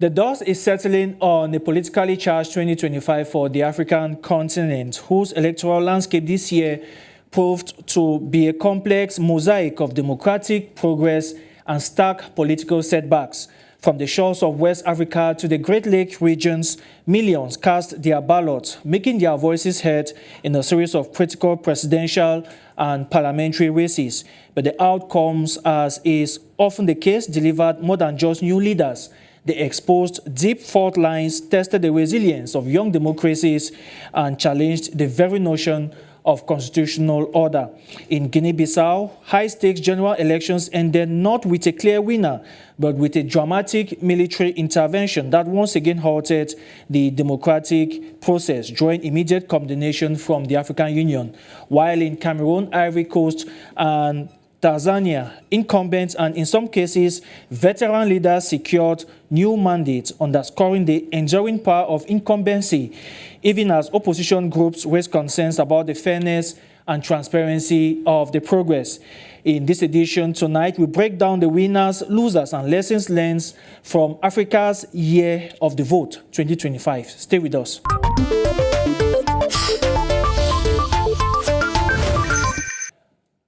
The dust is settling on a politically charged 2025 for the African continent, whose electoral landscape this year proved to be a complex mosaic of democratic progress and stark political setbacks. From the shores of West Africa to the Great Lake regions, millions cast their ballots, making their voices heard in a series of critical presidential and parliamentary races. But the outcomes, as is often the case, delivered more than just new leaders. They exposed deep fault lines, tested the resilience of young democracies, and challenged the very notion of constitutional order. In Guinea Bissau, high-stakes general elections ended not with a clear winner, but with a dramatic military intervention that once again halted the democratic process, drawing immediate condemnation from the African Union. While in Cameroon, Ivory Coast, and Tanzania, incumbents and in some cases veteran leaders secured new mandates, underscoring the enduring power of incumbency, even as opposition groups raised concerns about the fairness and transparency of the progress. In this edition tonight, we break down the winners, losers, and lessons learned from Africa's Year of the Vote 2025. Stay with us.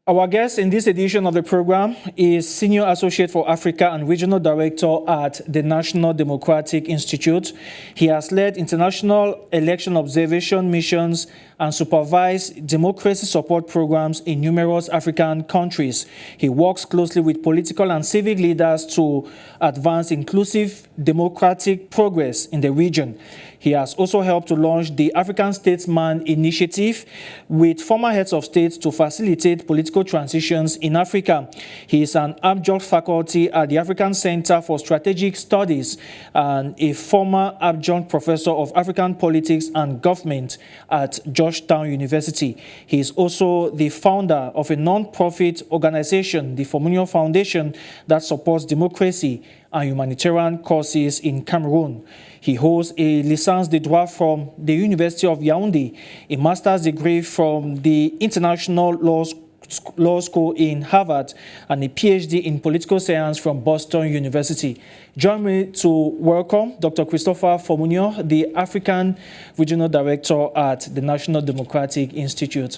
Our guest in this edition of the program is Senior Associate for Africa and Regional Director at the National Democratic Institute. He has led international election observation missions and supervised democracy support programs in numerous African countries. He works closely with political and civic leaders to advance inclusive democratic progress in the region. He has also helped to launch the African Statesman Initiative with former heads of state to facilitate political transitions in Africa. He is an adjunct faculty at the African Center for Strategic Studies and a former adjunct professor of African politics and government at Georgetown University. He is also the founder of a non-profit organization, the Fomunyo Foundation, that supports democracy and humanitarian causes in Cameroon. He holds a licence de droit from the University of Yaoundé, a master's degree from the International Law School in Harvard, and a PhD in political science from Boston University. Join me to welcome Dr. Christopher Fomunyo, the African Regional Director at the National Democratic Institute.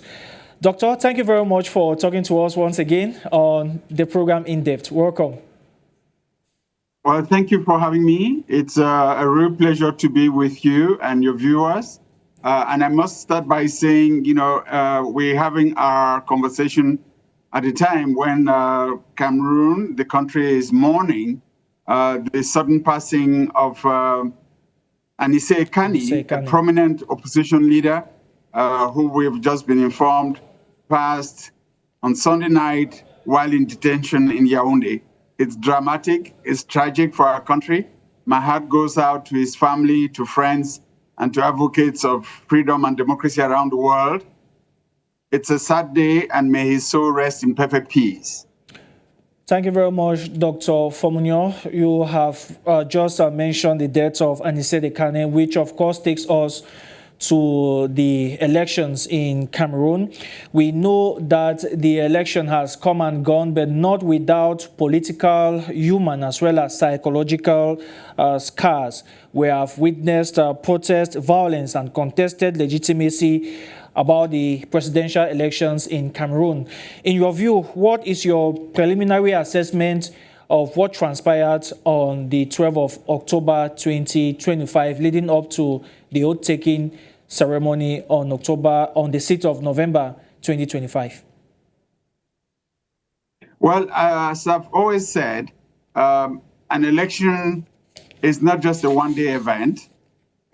Doctor, thank you very much for talking to us once again on the program In Depth. Welcome. Well, thank you for having me. It's a real pleasure to be with you and your viewers. And I must start by saying, we're having our conversation at a time when Cameroon, the country, is mourning the sudden passing of Anissé Kani, a prominent opposition leader who we've just been informed passed on Sunday night while in detention in Yaoundé. It's dramatic, it's tragic for our country. My heart goes out to his family, to friends, and to advocates of freedom and democracy around the world. It's a sad day, and may his soul rest in perfect peace. Thank you very much, Dr. Fomunyo. You have just mentioned the death of Anissé Kani, which of course takes us to the elections in Cameroon. We know that the election has come and gone, but not without political, human, as well as psychological scars. We have witnessed protest, violence, and contested legitimacy about the presidential elections in Cameroon. In your view, what is your preliminary assessment of what transpired on the 12th of October 2025, leading up to the oath-taking ceremony on the 6th of November 2025? Well, as I've always said, an election is not just a one-day event.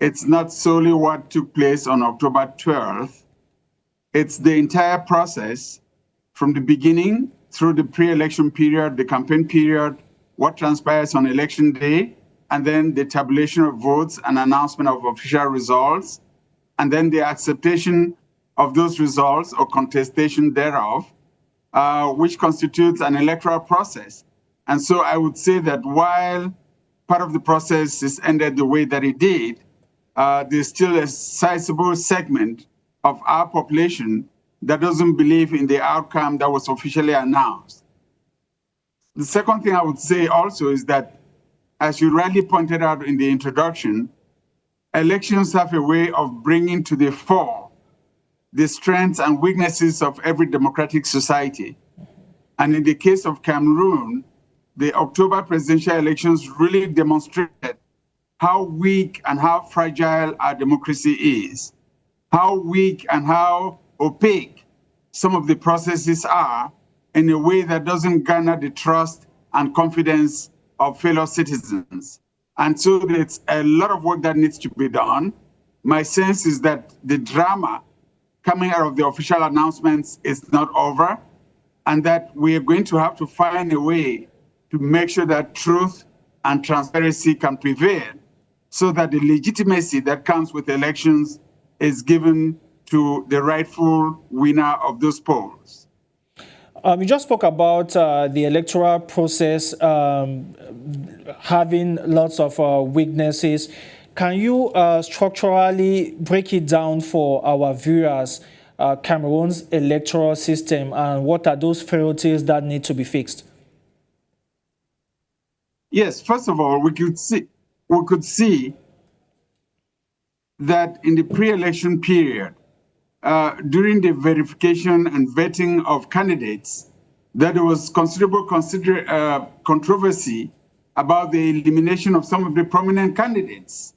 It's not solely what took place on October 12th. It's the entire process from the beginning through the pre-election period, the campaign period, what transpires on election day, and then the tabulation of votes and announcement of official results, and then the acceptation of those results or contestation thereof, which constitutes an electoral process. And so I would say that while part of the process is ended the way that it did, there's still a sizable segment of our population that doesn't believe in the outcome that was officially announced. The second thing I would say also is that as you rightly pointed out in the introduction, elections have a way of bringing to the fore the strengths and weaknesses of every democratic society. And in the case of Cameroon, the October presidential elections really demonstrated how weak and how fragile our democracy is, how weak and how opaque some of the processes are in a way that doesn't garner the trust and confidence of fellow citizens. And so there's a lot of work that needs to be done. My sense is that the drama coming out of the official announcements is not over, and that we are going to have to find a way to make sure that truth and transparency can prevail, so that the legitimacy that comes with elections is given to the rightful winner of those polls. You just spoke about the electoral process having lots of weaknesses. Can you structurally break it down for our viewers, Cameroon's electoral system, and what are those frailties that need to be fixed? Yes, first of all, we could see that in the pre-election period, during the verification and vetting of candidates, that there was considerable controversy about the elimination of some of the prominent candidates.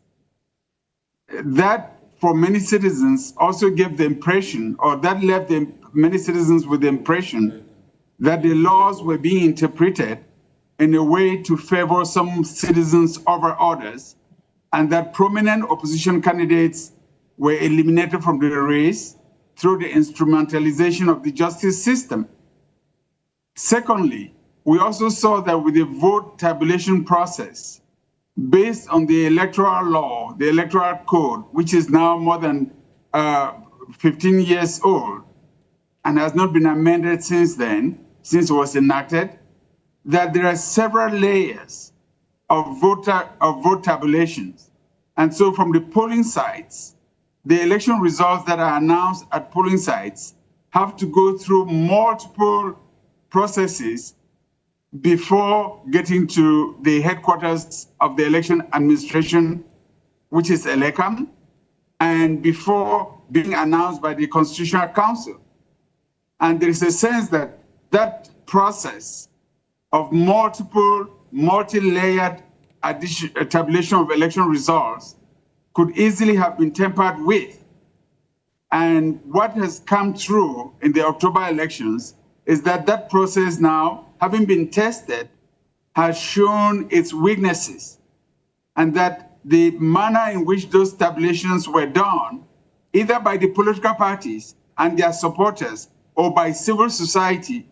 That, for many citizens, also gave the impression, or that left many citizens with the impression that the laws were being interpreted in a way to favor some citizens over others, and that prominent opposition candidates were eliminated from the race through the instrumentalization of the justice system. Secondly, we also saw that with the vote tabulation process, based on the electoral law, the electoral code, which is now more than 15 years old and has not been amended since then, since it was enacted, that there are several layers of vote tabulations. And so from the polling sites, the election results that are announced at polling sites have to go through multiple processes before getting to the headquarters of the election administration, which is ELECAM, and before being announced by the Constitutional Council. And there is a sense that that process of multi-layered tabulation of election results could easily have been tampered with. And what has come through in the October elections is that that process now, having been tested, has shown its weaknesses, and that the manner in which those tabulations were done, either by the political parties and their supporters, or by civil society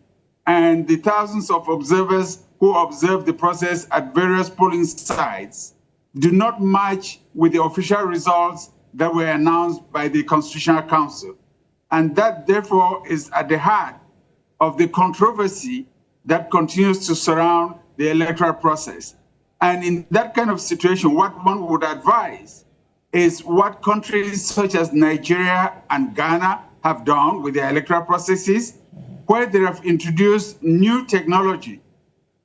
and the thousands of observers who observed the process at various polling sites, do not match with the official results that were announced by the Constitutional Council. And that, therefore, is at the heart of the controversy that continues to surround the electoral process. And in that kind of situation, what one would advise is what countries such as Nigeria and Ghana have done with their electoral processes, where they have introduced new technology,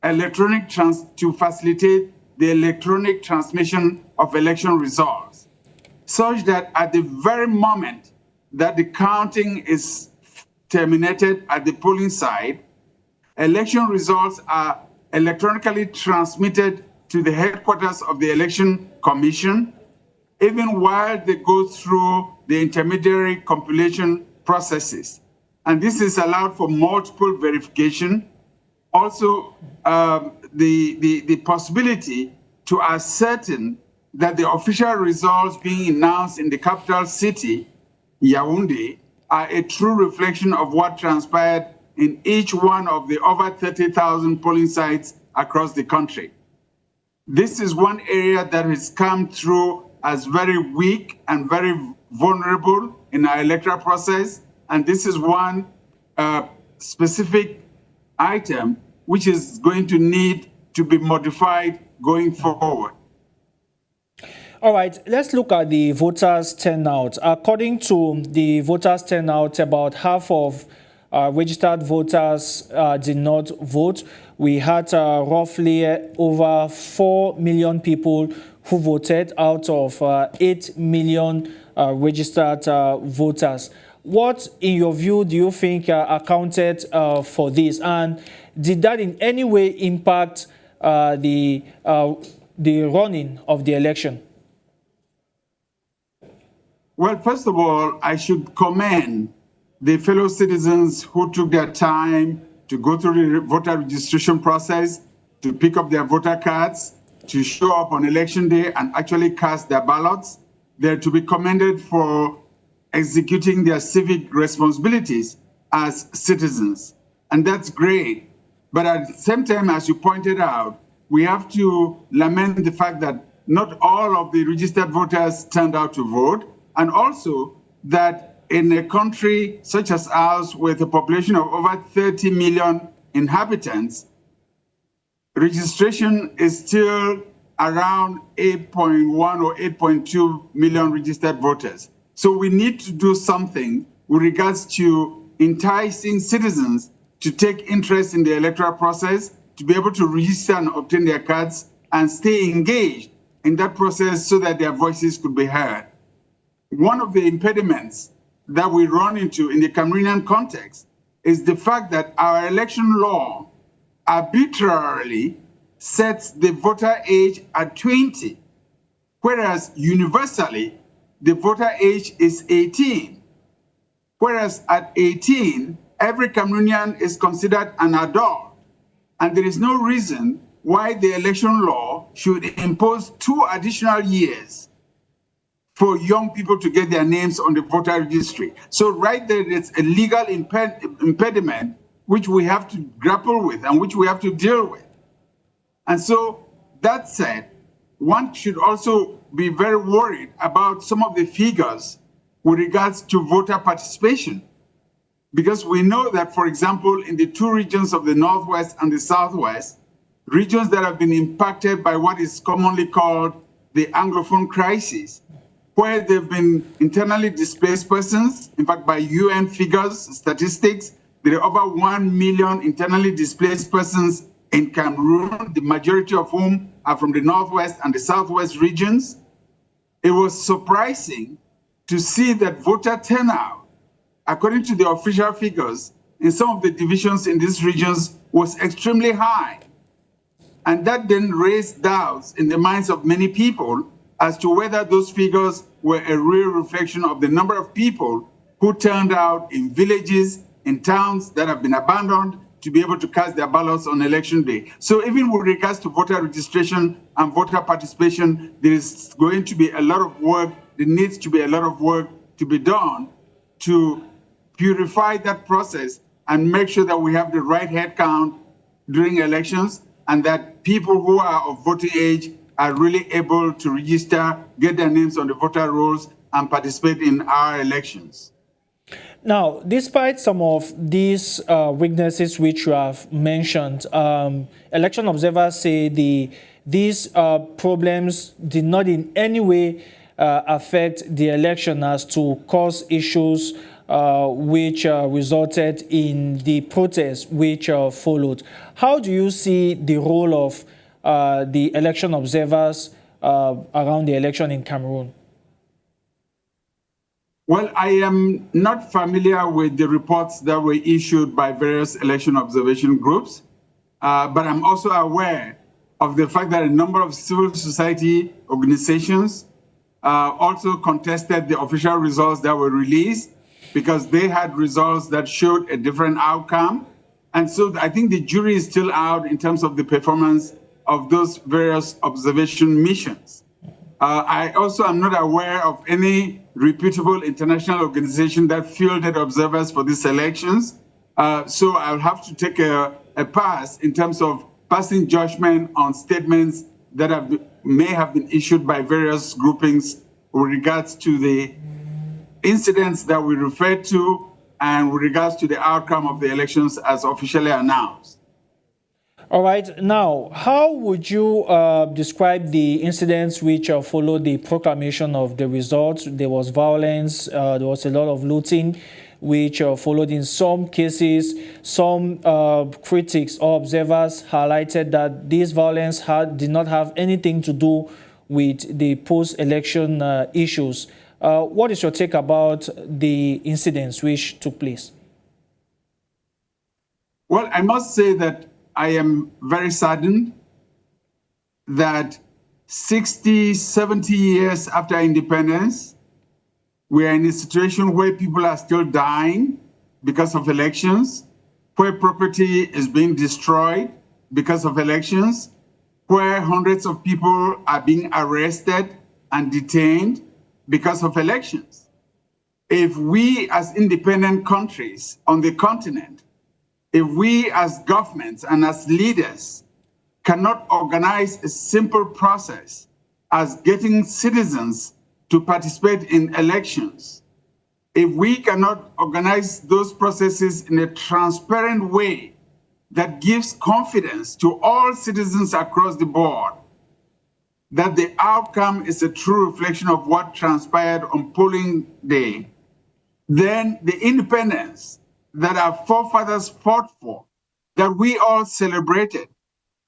to facilitate the electronic transmission of election results, such that at the very moment that the counting is terminated at the polling site, election results are electronically transmitted to the headquarters of the Election Commission, even while they go through the intermediary compilation processes. And this is allowed for multiple verification. Also, the possibility to ascertain that the official results being announced in the capital city, Yaoundé, are a true reflection of what transpired in each one of the over 30,000 polling sites across the country. This is one area that has come through as very weak and very vulnerable in our electoral process. And this is one specific item which is going to need to be modified going forward. All right, let's look at the voters' turnout. According to the voters' turnout, about half of registered voters did not vote. we had roughly over 4 million people who voted out of 8 million registered voters. What, in your view, do you think accounted for this? And did that in any way impact the running of the election? Well, first of all, I should commend the fellow citizens who took their time to go through the voter registration process, to pick up their voter cards, to show up on election day and actually cast their ballots. They're to be commended for executing their civic responsibilities as citizens. And that's great. But at the same time, as you pointed out, we have to lament the fact that not all of the registered voters turned out to vote, and also that in a country such as ours with a population of over 30 million inhabitants, registration is still around 8.1 or 8.2 million registered voters. So we need to do something with regards to enticing citizens to take interest in the electoral process, to be able to register and obtain their cards and stay engaged in that process so that their voices could be heard. One of the impediments that we run into in the Cameroonian context is the fact that our election law arbitrarily sets the voter age at 20, whereas universally the voter age is 18. Whereas at 18, every Cameroonian is considered an adult, and there is no reason why the election law should impose 2 additional years for young people to get their names on the voter registry. So right there, it's a legal impediment which we have to grapple with and which we have to deal with. And so that said, one should also be very worried about some of the figures with regards to voter participation. Because we know that, for example, in the 2 regions of the Northwest and the Southwest, regions that have been impacted by what is commonly called the Anglophone crisis, where there have been internally displaced persons. In fact, by UN figures, statistics, there are over 1 million internally displaced persons in Cameroon, the majority of whom are from the Northwest and the Southwest regions. It was surprising to see that voter turnout, according to the official figures, in some of the divisions in these regions was extremely high. And that then raised doubts in the minds of many people as to whether those figures were a real reflection of the number of people who turned out in villages, in towns that have been abandoned to be able to cast their ballots on election day. So even with regards to voter registration and voter participation, there is going to be a lot of work, there needs to be a lot of work to be done to purify that process and make sure that we have the right head count during elections and that people who are of voting age are really able to register, get their names on the voter rolls, and participate in our elections. Now, despite some of these weaknesses which you have mentioned, election observers say these problems did not in any way affect the election as to cause issues which resulted in the protests which followed. How do you see the role of the election observers around the election in Cameroon? Well, I am not familiar with the reports that were issued by various election observation groups, but I'm also aware of the fact that a number of civil society organizations also contested the official results that were released because they had results that showed a different outcome. And so I think the jury is still out in terms of the performance of those various observation missions. I also am not aware of any reputable international organization that fielded observers for these elections. So I'll have to take a pass in terms of passing judgment on statements that may have been issued by various groupings with regards to the incidents that we referred to and with regards to the outcome of the elections as officially announced. All right. Now, how would you describe the incidents which followed the proclamation of the results? There was violence, there was a lot of looting. which followed. In some cases, some critics or observers highlighted that this violence did not have anything to do with the post-election issues. What is your take about the incidents which took place? Well, I must say that I am very saddened that 60, 70 years after independence, we are in a situation where people are still dying because of elections, where property is being destroyed because of elections, where hundreds of people are being arrested and detained because of elections. If we as independent countries on the continent, if we as governments and as leaders cannot organize a simple process as getting citizens to participate in elections, if we cannot organize those processes in a transparent way that gives confidence to all citizens across the board that the outcome is a true reflection of what transpired on polling day, then the independence that our forefathers fought for, that we all celebrated,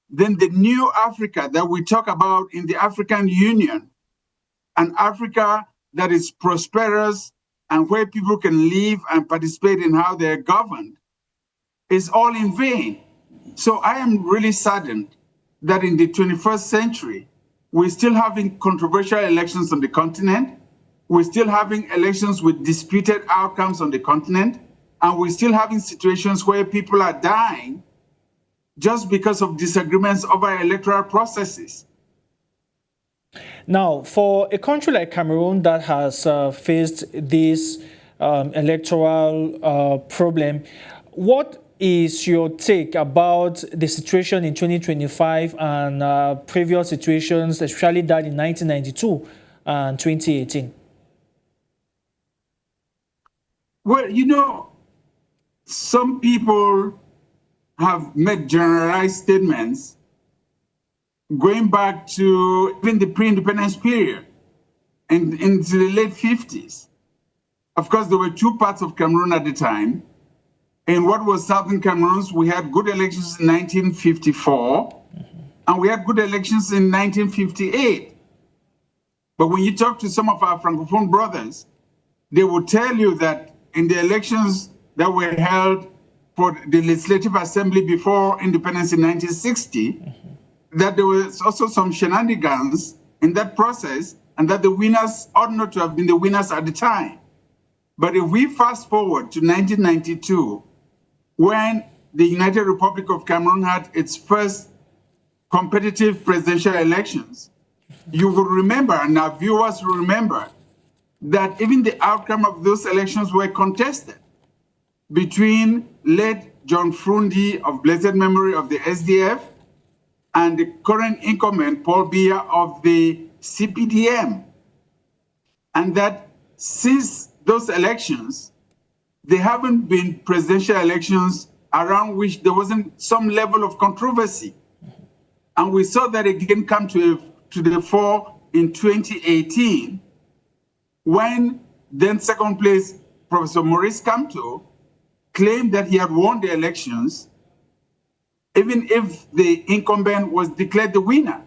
then the new Africa that we talk about in the African Union, an Africa that is prosperous and where people can live and participate in how they're governed, is all in vain. So I am really saddened that in the 21st century, we're still having controversial elections on the continent, we're still having elections with disputed outcomes on the continent, and we're still having situations where people are dying just because of disagreements over electoral processes. Now, for a country like Cameroon that has faced this electoral problem, what is your take about the situation in 2025 and previous situations, especially that in 1992 and 2018? Well, you know, some people have made generalized statements going back to even the pre-independence period and into the late 50s. Of course, there were two parts of Cameroon at the time. In what was Southern Cameroon, we had good elections in 1954, and we had good elections in 1958. But when you talk to some of our Francophone brothers, they will tell you that in the elections that were held for the Legislative Assembly before independence in 1960, that there was also some shenanigans in that process, and that the winners ought not to have been the winners at the time. But if we fast forward to 1992, when the United Republic of Cameroon had its first competitive presidential elections, you will remember, and our viewers will remember, that even the outcome of those elections were contested between late John Frundi of blessed memory of the SDF and the current incumbent Paul Biya of the CPDM. And that since those elections, there haven't been presidential elections around which there wasn't some level of controversy. And we saw that again come to the fore in 2018, when then second place Professor Maurice Kamto claimed that he had won the elections, even if the incumbent was declared the winner.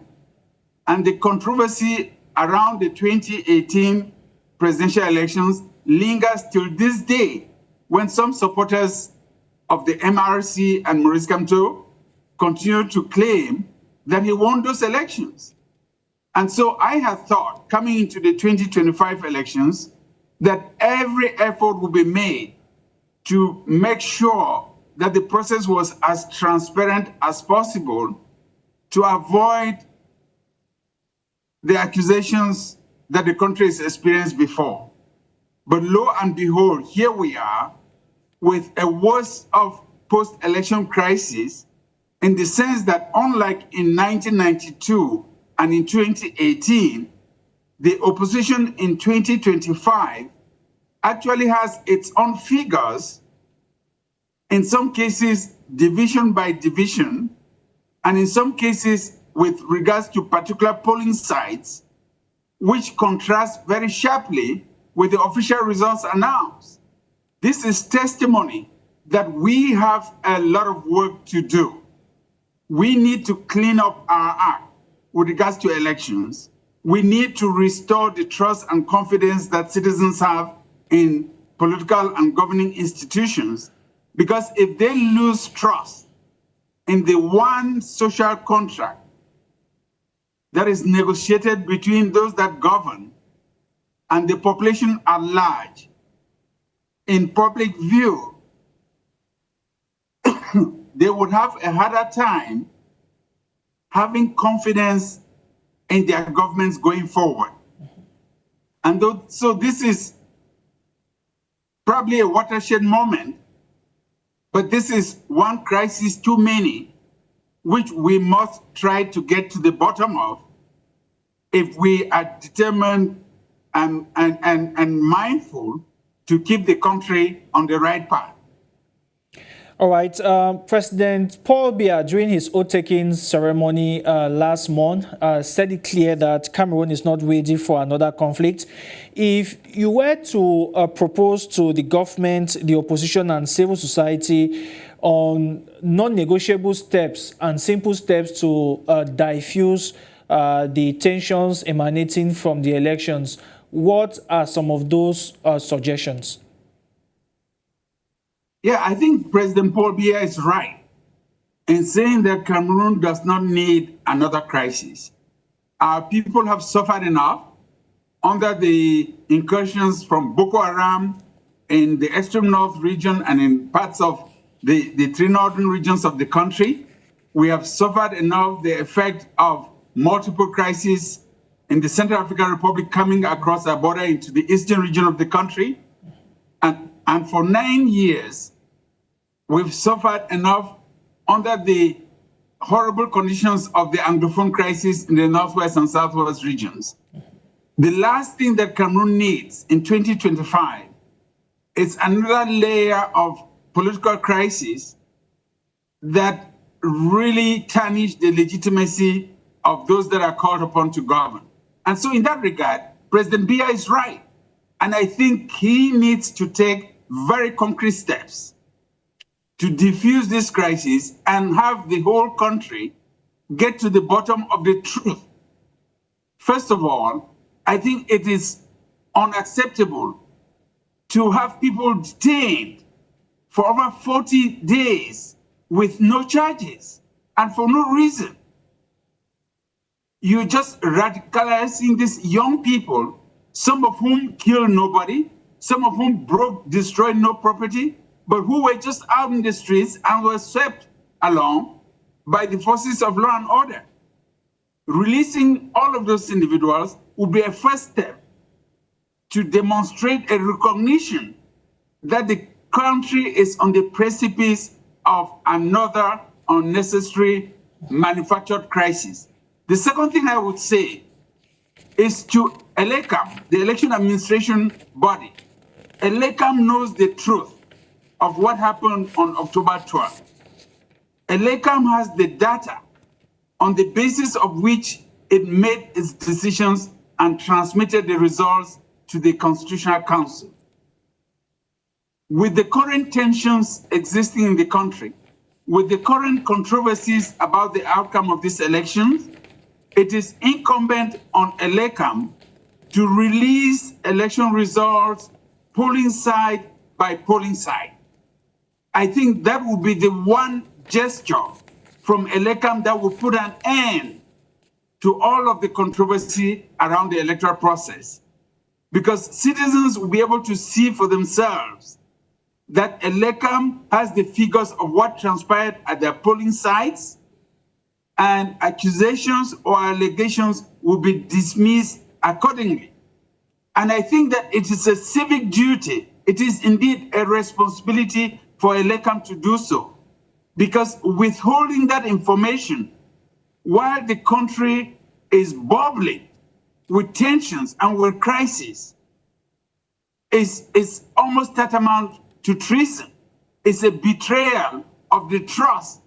And the controversy around the 2018 presidential elections lingers till this day, when some supporters of the MRC and Maurice Kamto continue to claim that he won those elections. And so I had thought, coming into the 2025 elections, that every effort would be made to make sure that the process was as transparent as possible to avoid the accusations that the country has experienced before. But lo and behold, here we are with a worst of post-election crisis, in the sense that unlike in 1992 and in 2018, the opposition in 2025 actually has its own figures, in some cases division by division, and in some cases with regards to particular polling sites, which contrast very sharply with the official results announced. This is testimony that we have a lot of work to do. We need to clean up our act with regards to elections. We need to restore the trust and confidence that citizens have in political and governing institutions. Because if they lose trust in the one social contract that is negotiated between those that govern and the population at large, in public view, they would have a harder time having confidence in their governments going forward. And so this is probably a watershed moment, but this is one crisis too many, which we must try to get to the bottom of if we are determined and mindful to keep the country on the right path. All right. President Paul Biya, during his oath-taking ceremony last month, said it clear that Cameroon is not ready for another conflict. If you were to propose to the government, the opposition and civil society on non-negotiable steps and simple steps to diffuse the tensions emanating from the elections, what are some of those suggestions? Yeah, I think President Paul Biya is right in saying that Cameroon does not need another crisis. Our people have suffered enough under the incursions from Boko Haram in the extreme north region and in parts of the three northern regions of the country. We have suffered enough the effect of multiple crises in the Central African Republic coming across our border into the eastern region of the country. And for 9 years, we've suffered enough under the horrible conditions of the Anglophone crisis in the Northwest and Southwest regions. The last thing that Cameroon needs in 2025 is another layer of political crisis that really tarnish the legitimacy of those that are called upon to govern. And so in that regard, President Biya is right. And I think he needs to take very concrete steps to diffuse this crisis and have the whole country get to the bottom of the truth. First of all, I think it is unacceptable to have people detained for over 40 days with no charges and for no reason. You're just radicalizing these young people, some of whom killed nobody, some of whom destroyed no property, but who were just out in the streets and were swept along by the forces of law and order. Releasing all of those individuals would be a first step to demonstrate a recognition that the country is on the precipice of another unnecessary manufactured crisis. The second thing I would say is to ELECAM, the election administration body. ELECAM knows the truth of what happened on October 12th. ELECAM has the data on the basis of which it made its decisions and transmitted the results to the Constitutional Council. With the current tensions existing in the country, with the current controversies about the outcome of these elections, it is incumbent on ELECAM to release election results polling side by polling side. I think that would be the one gesture from ELECAM that would put an end to all of the controversy around the electoral process. Because citizens will be able to see for themselves that ELECAM has the figures of what transpired at their polling sites, and accusations or allegations will be dismissed accordingly. And I think that it is a civic duty, it is indeed a responsibility for ELECAM to do so, because withholding that information while the country is bubbling with tensions and with crises is almost tantamount to treason. It's a betrayal of the trust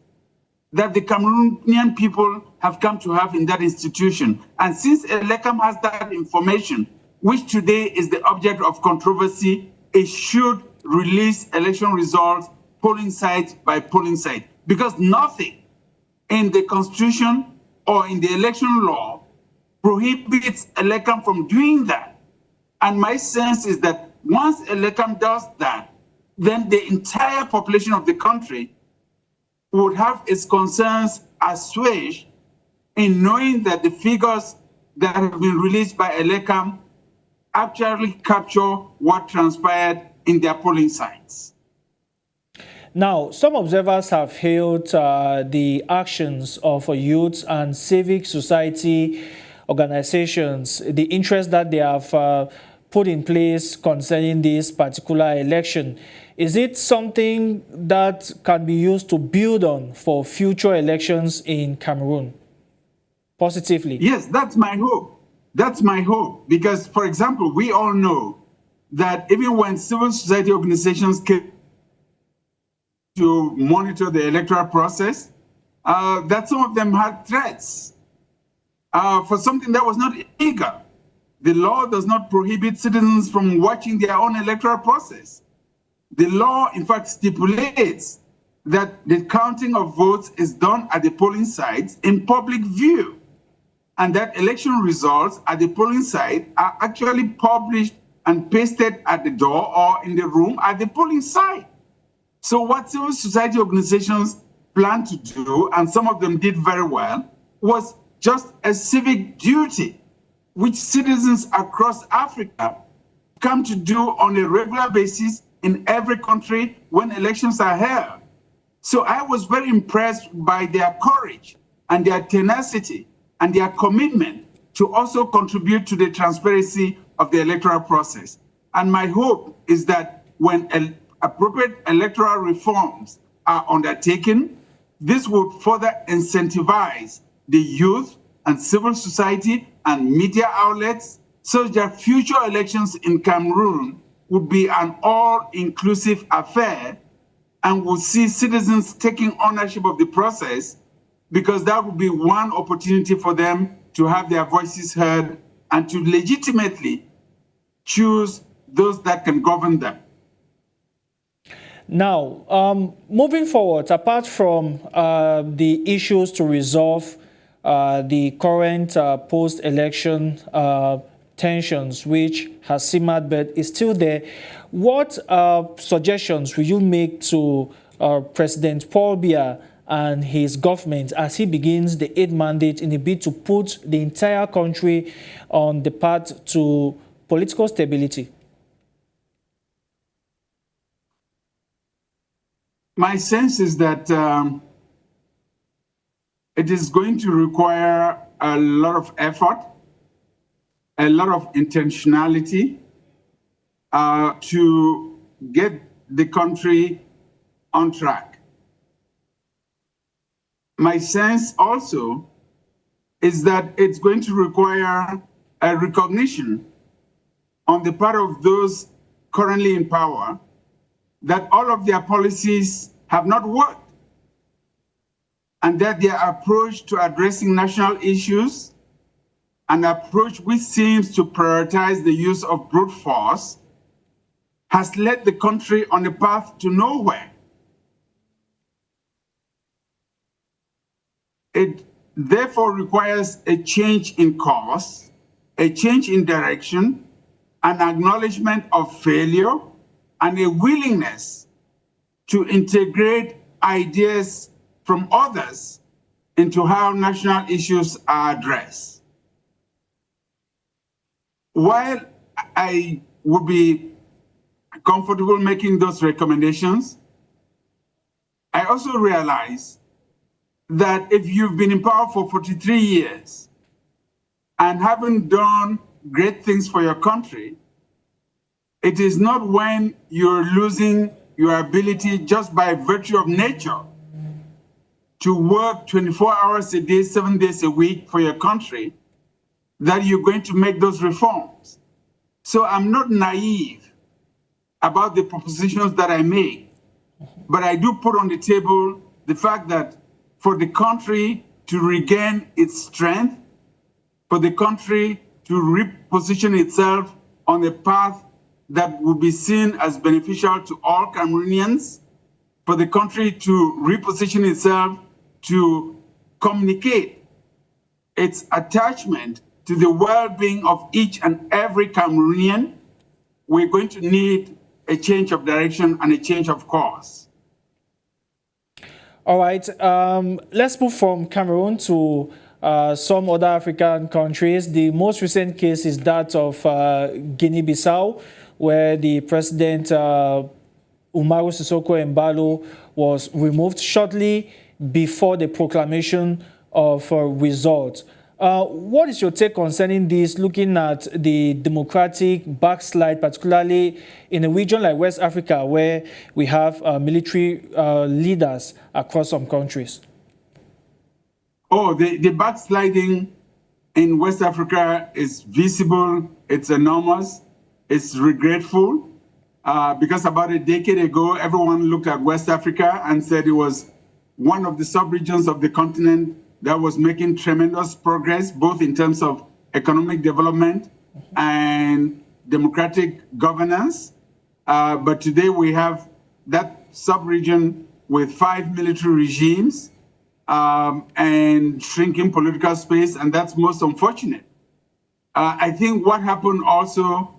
that the Cameroonian people have come to have in that institution. And since ELECAM has that information, which today is the object of controversy, it should release election results polling site by polling site, because nothing in the Constitution or in the election law prohibits ELECAM from doing that. And my sense is that once ELECAM does that, then the entire population of the country would have its concerns assuaged in knowing that the figures that have been released by ELECAM actually capture what transpired in their polling sites. Now, some observers have hailed the actions of youth and civic society organizations, the interest that they have put in place concerning this particular election. Is it something that can be used to build on for future elections in Cameroon positively? Yes, that's my hope. That's my hope. Because, for example, we all know that even when civil society organizations came to monitor the electoral process, that some of them had threats for something that was not illegal. The law does not prohibit citizens from watching their own electoral process. The law, in fact, stipulates that the counting of votes is done at the polling sites in public view, and that election results at the polling site are actually published and pasted at the door or in the room at the polling site. So what civil society organizations plan to do, and some of them did very well, was just a civic duty, which citizens across Africa come to do on a regular basis in every country when elections are held. So I was very impressed by their courage and their tenacity and their commitment to also contribute to the transparency of the electoral process. And my hope is that when appropriate electoral reforms are undertaken, this would further incentivize the youth and civil society and media outlets such that future elections in Cameroon would be an all-inclusive affair and would see citizens taking ownership of the process, because that would be one opportunity for them to have their voices heard and to legitimately choose those that can govern them. Now, moving forward, apart from the issues to resolve the current post-election tensions, which has simmered but is still there, what suggestions will you make to President Paul Biya and his government as he begins the 8th mandate in a bid to put the entire country on the path to political stability? My sense is that it is going to require a lot of effort, a lot of intentionality to get the country on track. My sense also is that it's going to require a recognition on the part of those currently in power that all of their policies have not worked, and that their approach to addressing national issues, an approach which seems to prioritize the use of brute force, has led the country on a path to nowhere. It therefore requires a change in course, a change in direction, an acknowledgement of failure, and a willingness to integrate ideas from others into how national issues are addressed. While I would be comfortable making those recommendations, I also realize that if you've been in power for 43 years and haven't done great things for your country, it is not when you're losing your ability just by virtue of nature to work 24 hours a day, 7 days a week for your country that you're going to make those reforms. So I'm not naive about the propositions that I make, but I do put on the table the fact that for the country to regain its strength, for the country to reposition itself on a path that would be seen as beneficial to all Cameroonians, for the country to reposition itself to communicate its attachment to the well-being of each and every Cameroonian, we're going to need a change of direction and a change of course. All right, let's move from Cameroon to some other African countries. The most recent case is that of Guinea Bissau, where the president Umaru Sissoco Embalo was removed shortly before the proclamation of results. What is your take concerning this, looking at the democratic backslide, particularly in a region like West Africa, where we have military leaders across some countries? Oh, the backsliding in West Africa is visible, it's enormous, it's regretful, because about a decade ago, everyone looked at West Africa and said it was one of the sub-regions of the continent that was making tremendous progress, both in terms of economic development and democratic governance. But today we have that sub-region with 5 military regimes and shrinking political space, and that's most unfortunate. I think what happened also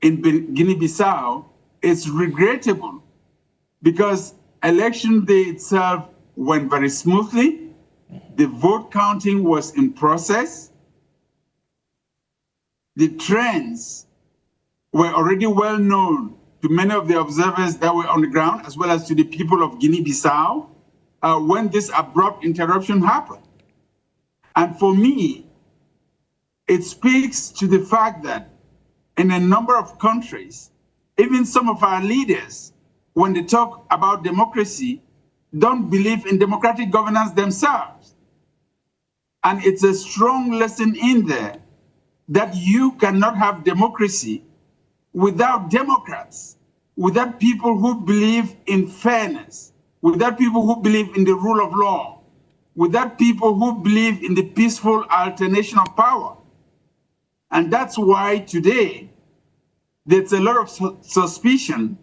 in Guinea-Bissau is regrettable, because election day itself went very smoothly. The vote counting was in process. The trends were already well known to many of the observers that were on the ground, as well as to the people of Guinea-Bissau, when this abrupt interruption happened. And for me, it speaks to the fact that in a number of countries, even some of our leaders, when they talk about democracy, don't believe in democratic governance themselves. And it's a strong lesson in there that you cannot have democracy without Democrats, without people who believe in fairness, without people who believe in the rule of law, without people who believe in the peaceful alternation of power. And that's why today there's a lot of suspicion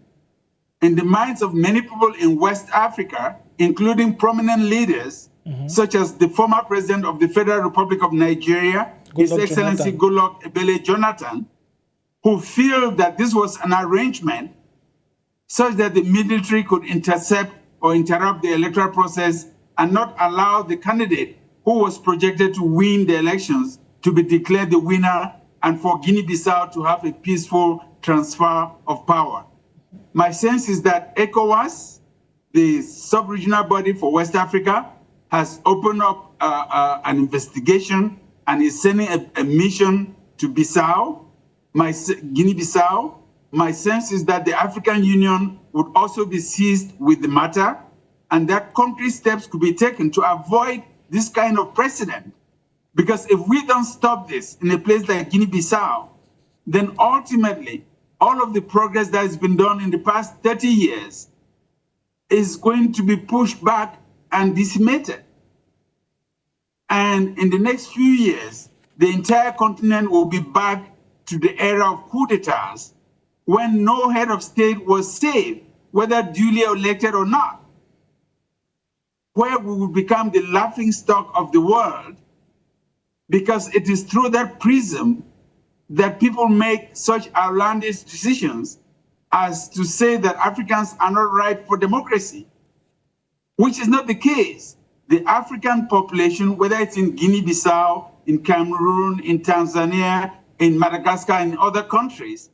in the minds of many people in West Africa, including prominent leaders, such as the former president of the Federal Republic of Nigeria, His Excellency Goodluck Ebele Jonathan, who feel that this was an arrangement such that the military could intercept or interrupt the electoral process and not allow the candidate who was projected to win the elections to be declared the winner, and for Guinea-Bissau to have a peaceful transfer of power. My sense is that ECOWAS, the sub-regional body for West Africa, has opened up an investigation and is sending a mission to Bissau, Guinea-Bissau. My sense is that the African Union would also be seized with the matter, and that concrete steps could be taken to avoid this kind of precedent. Because if we don't stop this in a place like Guinea-Bissau, then ultimately all of the progress that has been done in the past 30 years is going to be pushed back and decimated. And in the next few years, the entire continent will be back to the era of coup d'etats, when no head of state was safe, whether duly elected or not, where we will become the laughingstock of the world, because it is through that prism that people make such outlandish decisions as to say that Africans are not ripe for democracy, which is not the case. The African population, whether it's in Guinea-Bissau, in Cameroon, in Tanzania, in Madagascar, and other countries,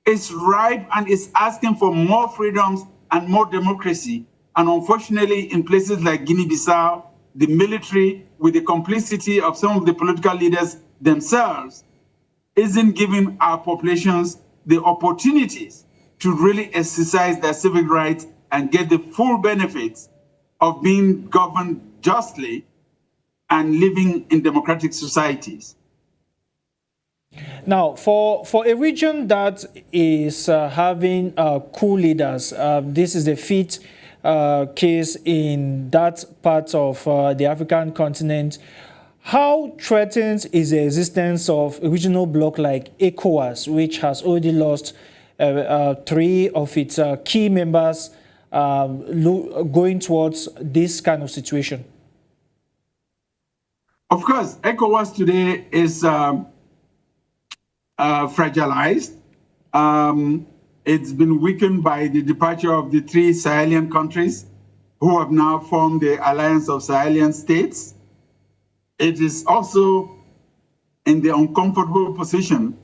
is ripe and is asking for more freedoms and more democracy. And unfortunately, in places like Guinea-Bissau, the military, with the complicity of some of the political leaders themselves, isn't giving our populations the opportunities to really exercise their civic rights and get the full benefits of being governed justly and living in democratic societies. Now, for a region that is having coup leaders, this is the fifth case in that part of the African continent. How threatened is the existence of a regional bloc like ECOWAS, which has already lost three of its key members going towards this kind of situation? Of course, ECOWAS today is fragilized. It's been weakened by the departure of the three Sahelian countries who have now formed the Alliance of Sahelian States. It is also in the uncomfortable position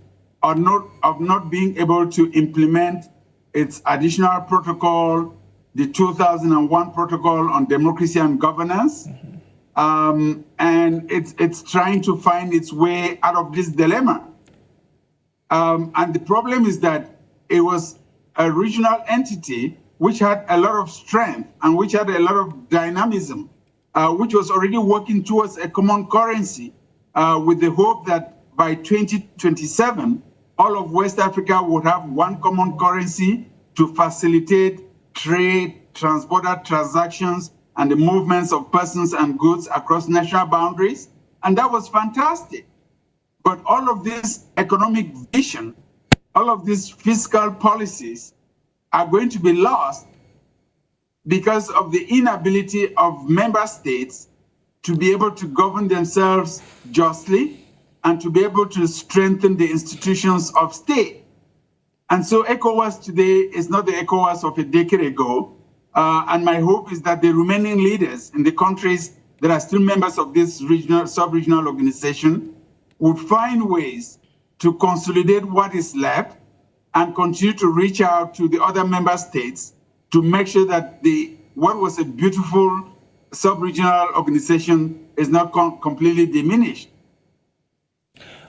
of not being able to implement its additional protocol, the 2001 Protocol on Democracy and Governance. And it's trying to find its way out of this dilemma. And the problem is that it was a regional entity which had a lot of strength and which had a lot of dynamism, which was already working towards a common currency with the hope that by 2027, all of West Africa would have one common currency to facilitate trade, transborder transactions, and the movements of persons and goods across national boundaries. And that was fantastic. But all of this economic vision, all of these fiscal policies are going to be lost because of the inability of member states to be able to govern themselves justly and to be able to strengthen the institutions of state. And so ECOWAS today is not the ECOWAS of a decade ago. And my hope is that the remaining leaders in the countries that are still members of this regional, sub-regional organization would find ways to consolidate what is left and continue to reach out to the other member states to make sure that what was a beautiful sub-regional organization is not completely diminished.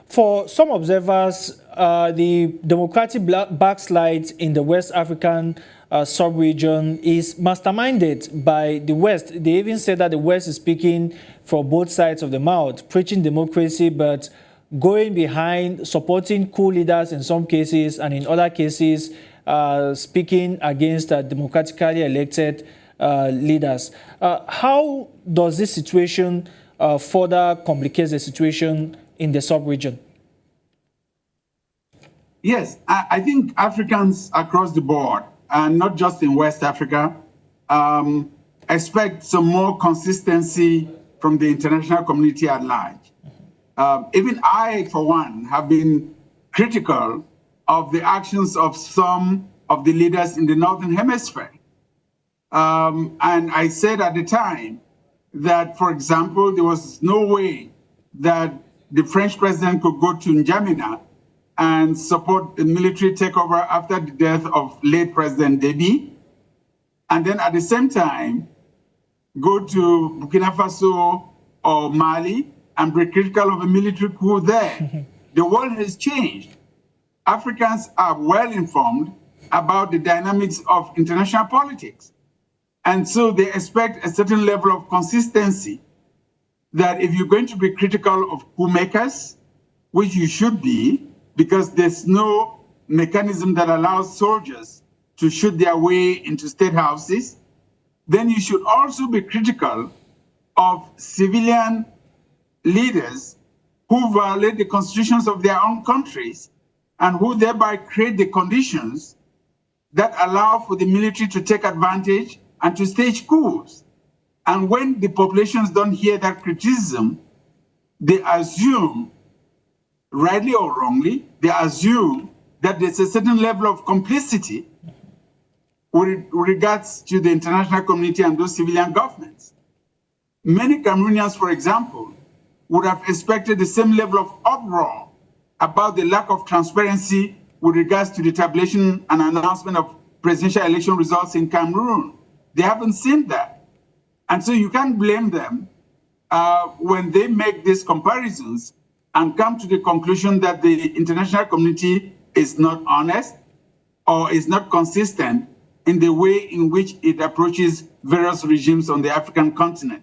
For some observers, the democratic backslide in the West African sub-region is masterminded by the West. They even said that the West is speaking for both sides of the mouth, preaching democracy, but going behind, supporting coup leaders in some cases, and in other cases, speaking against democratically elected leaders. How does this situation further complicate the situation in the sub-region? Yes, I think Africans across the board, and not just in West Africa, expect some more consistency from the international community at large. Even I, for one, have been critical of the actions of some of the leaders in the Northern Hemisphere. And I said at the time that, for example, there was no way that the French president could go to N'Djamena and support the military takeover after the death of late President Déby, and then at the same time go to Burkina Faso or Mali and be critical of a military coup there. The world has changed. Africans are well informed about the dynamics of international politics. And so they expect a certain level of consistency that if you're going to be critical of coup makers, which you should be, because there's no mechanism that allows soldiers to shoot their way into state houses, then you should also be critical of civilian leaders who violate the constitutions of their own countries and who thereby create the conditions that allow for the military to take advantage and to stage coups. And when the populations don't hear that criticism, they assume, rightly or wrongly, they assume that there's a certain level of complicity with regards to the international community and those civilian governments. Many Cameroonians, for example, would have expected the same level of uproar about the lack of transparency with regards to the tabulation and announcement of presidential election results in Cameroon. They haven't seen that. And so you can't blame them when they make these comparisons and come to the conclusion that the international community is not honest or is not consistent in the way in which it approaches various regimes on the African continent.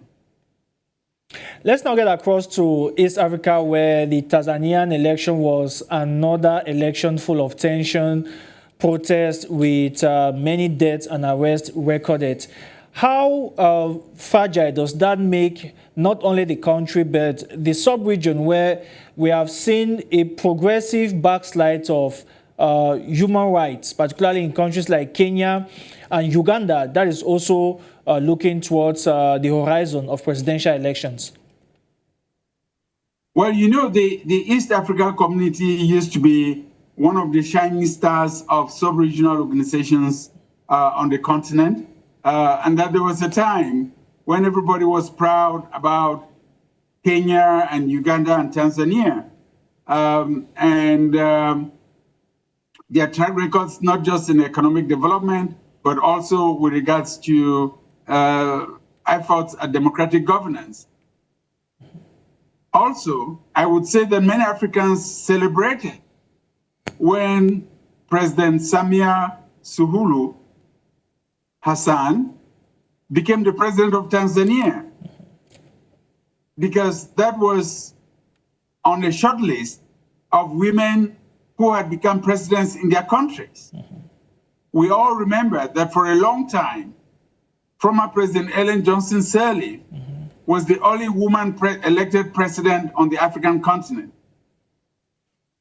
Let's now get across to East Africa, where the Tanzanian election was another election full of tension, protests with many deaths and arrests recorded. How fragile does that make not only the country, but the sub-region, where we have seen a progressive backslide of human rights, particularly in countries like Kenya and Uganda, that is also looking towards the horizon of presidential elections? Well, you know, the East Africa community used to be one of the shining stars of sub-regional organizations on the continent, and that there was a time when everybody was proud about Kenya and Uganda and Tanzania, their track records, not just in economic development, but also with regards to efforts at democratic governance. Also, I would say that many Africans celebrated when President Samia Suluhu Hassan became the president of Tanzania, because that was on a short list of women who had become presidents in their countries. We all remember that for a long time, former President Ellen Johnson Sirleaf was the only woman elected president on the African continent.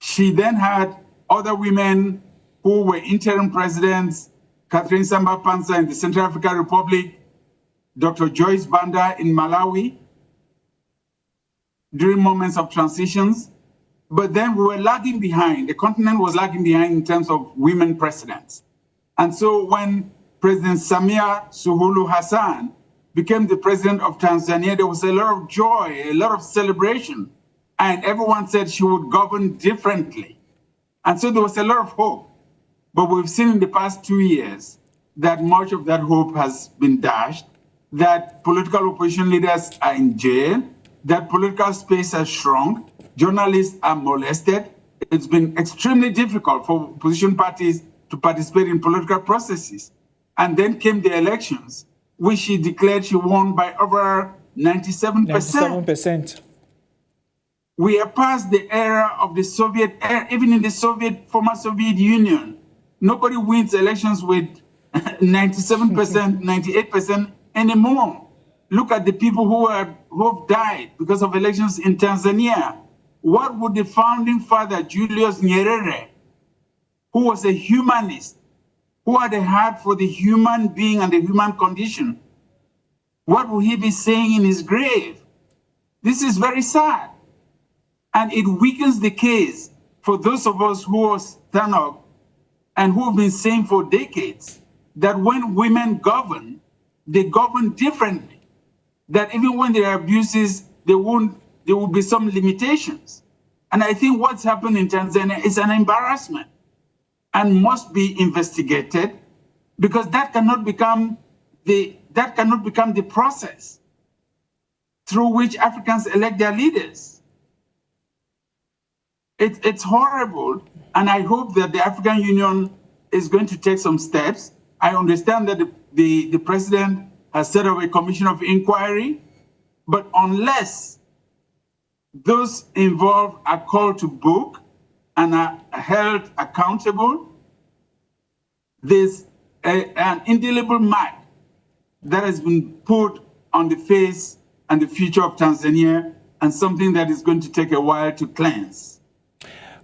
She then had other women who were interim presidents, Catherine Samba Panza in the Central African Republic, Dr. Joyce Banda in Malawi, during moments of transitions. But then we were lagging behind. The continent was lagging behind in terms of women presidents. And so when President Samia Suluhu Hassan became the president of Tanzania, there was a lot of joy, a lot of celebration, and everyone said she would govern differently. And so there was a lot of hope. But we've seen in the past 2 years that much of that hope has been dashed, that political opposition leaders are in jail, that political space has shrunk, journalists are molested. It's been extremely difficult for opposition parties to participate in political processes. And then came the elections, which she declared she won by over 97%. 97%. We are past the era of the Soviet era. Even in the former Soviet Union, nobody wins elections with 97%, 98% anymore. Look at the people who have died because of elections in Tanzania. What would the founding father, Julius Nyerere, who was a humanist, who had a heart for the human being and the human condition, what would he be saying in his grave? This is very sad. And it weakens the case for those of us who stand up and who have been saying for decades that when women govern, they govern differently. That even when there are abuses, there will be some limitations. And I think what's happened in Tanzania is an embarrassment and must be investigated, because that cannot become the process through which Africans elect their leaders. It's horrible, and I hope that the African Union is going to take some steps. I understand that the president has set up a commission of inquiry, but unless those involved are called to book and are held accountable, there's an indelible mark that has been put on the face and the future of Tanzania, and something that is going to take a while to cleanse.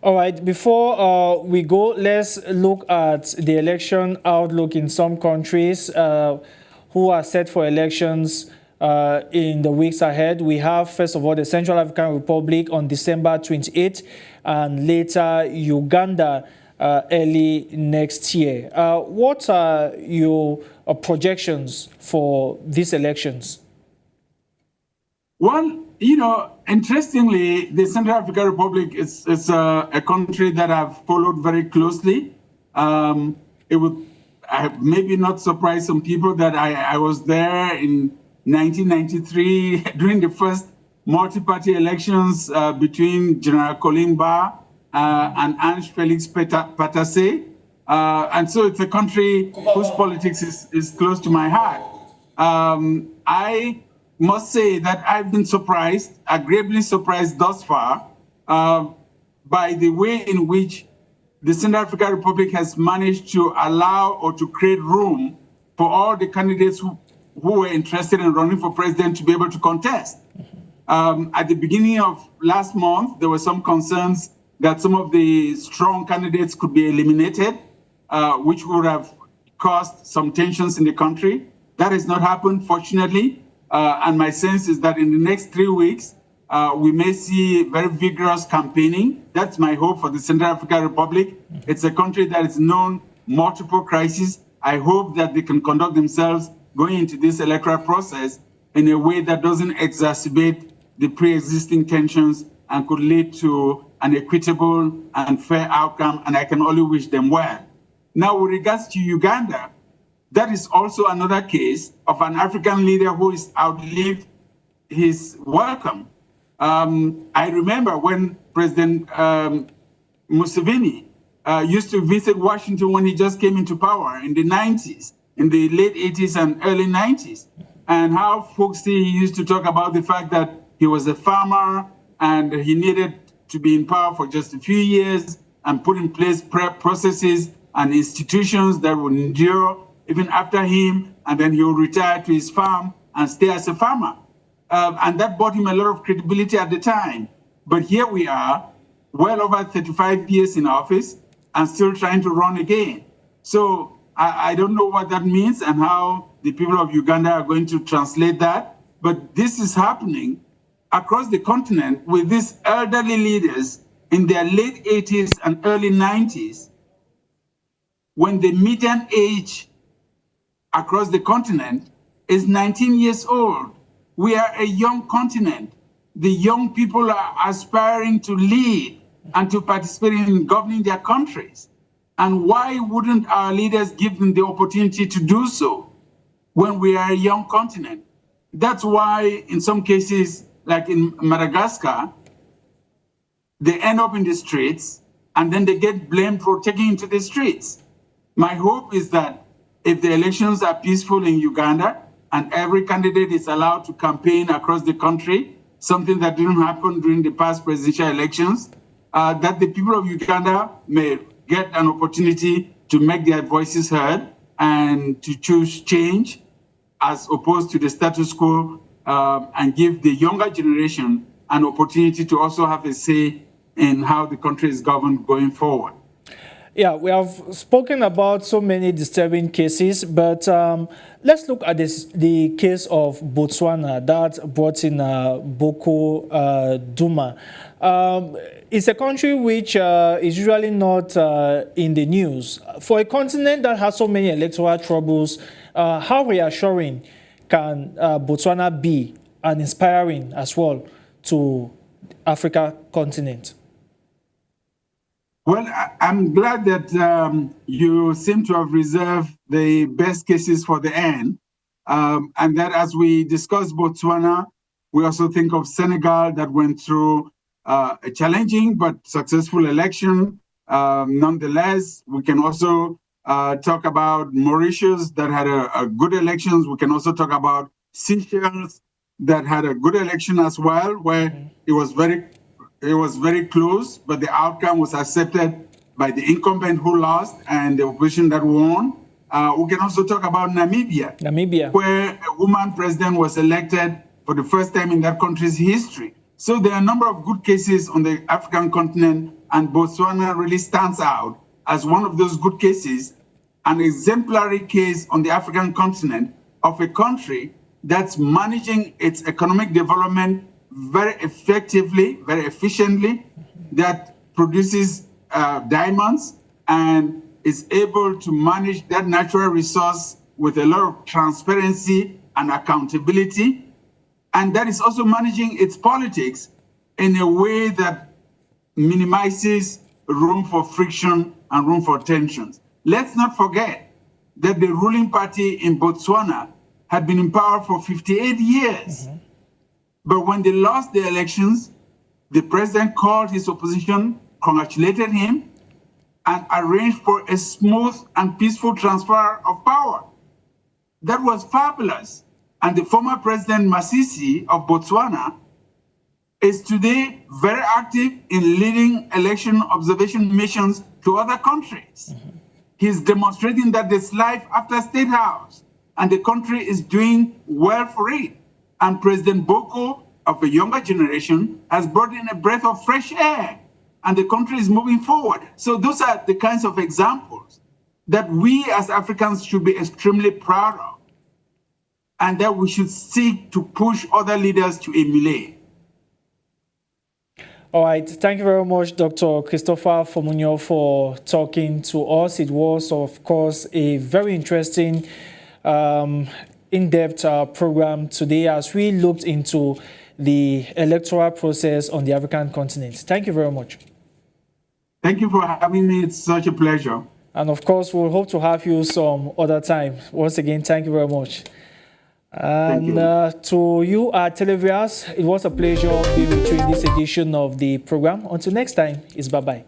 All right, before we go, let's look at the election outlook in some countries who are set for elections in the weeks ahead. We have, first of all, the Central African Republic on December 28th, and later Uganda early next year. What are your projections for these elections? Well, you know, interestingly, the Central African Republic is a country that I've followed very closely. It would maybe not surprise some people that I was there in 1993 during the first multi-party elections between General Kolimba and Ange Felix Patasse. And so it's a country whose politics is close to my heart. I must say that I've been surprised, agreeably surprised thus far, by the way in which the Central African Republic has managed to allow or to create room for all the candidates who were interested in running for president to be able to contest. At the beginning of last month, there were some concerns that some of the strong candidates could be eliminated, which would have caused some tensions in the country. That has not happened, fortunately. And my sense is that in the next 3 weeks, we may see very vigorous campaigning. That's my hope for the Central African Republic. It's a country that is known multiple crises. I hope that they can conduct themselves going into this electoral process in a way that doesn't exacerbate the pre-existing tensions and could lead to an equitable and fair outcome, and I can only wish them well. Now, with regards to Uganda, that is also another case of an African leader who is outlived his welcome. I remember when President Museveni used to visit Washington when he just came into power in the 90s, in the late 80s and early 90s, and how folksy he used to talk about the fact that he was a farmer and he needed to be in power for just a few years and put in place processes and institutions that would endure even after him, and then he would retire to his farm and stay as a farmer. And that brought him a lot of credibility at the time. But here we are, well over 35 years in office and still trying to run again. So I don't know what that means and how the people of Uganda are going to translate that. But this is happening across the continent with these elderly leaders in their late 80s and early 90s, when the median age across the continent is 19 years old. We are a young continent. The young people are aspiring to lead and to participate in governing their countries. And why wouldn't our leaders give them the opportunity to do so when we are a young continent? That's why in some cases, like in Madagascar, they end up in the streets and then they get blamed for taking into the streets. My hope is that if the elections are peaceful in Uganda and every candidate is allowed to campaign across the country, something that didn't happen during the past presidential elections, that the people of Uganda may get an opportunity to make their voices heard and to choose change as opposed to the status quo, and give the younger generation an opportunity to also have a say in how the country is governed going forward. Yeah, we have spoken about so many disturbing cases, but let's look at the case of Botswana that brought in Boko Duma. It's a country which is usually not in the news. For a continent that has so many electoral troubles, how reassuring can Botswana be, and inspiring as well to Africa continent? Well, I'm glad that you seem to have reserved the best cases for the end. And that as we discuss Botswana, we also think of Senegal that went through a challenging but successful election. Nonetheless, we can also talk about Mauritius that had a good elections. We can also talk about Seychelles that had a good election as well, where it was very close, but the outcome was accepted by the incumbent who lost and the opposition that won. We can also talk about Namibia, where a woman president was elected for the first time in that country's history. So there are a number of good cases on the African continent, and Botswana really stands out as one of those good cases, an exemplary case on the African continent of a country that's managing its economic development very effectively, very efficiently, that produces diamonds and is able to manage that natural resource with a lot of transparency and accountability. And that is also managing its politics in a way that minimizes room for friction and room for tensions. Let's not forget that the ruling party in Botswana had been in power for 58 years. But when they lost the elections, the president called his opposition, congratulated him, and arranged for a smooth and peaceful transfer of power. That was fabulous. And the former president Masisi of Botswana is today very active in leading election observation missions to other countries. He's demonstrating that there's life after State House, and the country is doing well for it. And President Boko, of a younger generation, has brought in a breath of fresh air. and the country is moving forward. So those are the kinds of examples that we as Africans should be extremely proud of, and that we should seek to push other leaders to emulate. All right. Thank you very much, Dr. Christopher Fomunyo, for talking to us. It was, of course, a very interesting, in-depth program today as we looked into the electoral process on the African continent. Thank you very much. Thank you for having me. It's such a pleasure. And of course, we'll hope to have you some other time. Once again, thank you very much. And to you, our televiewers, it was a pleasure being with you in this edition of the program. Until next time, it's bye-bye.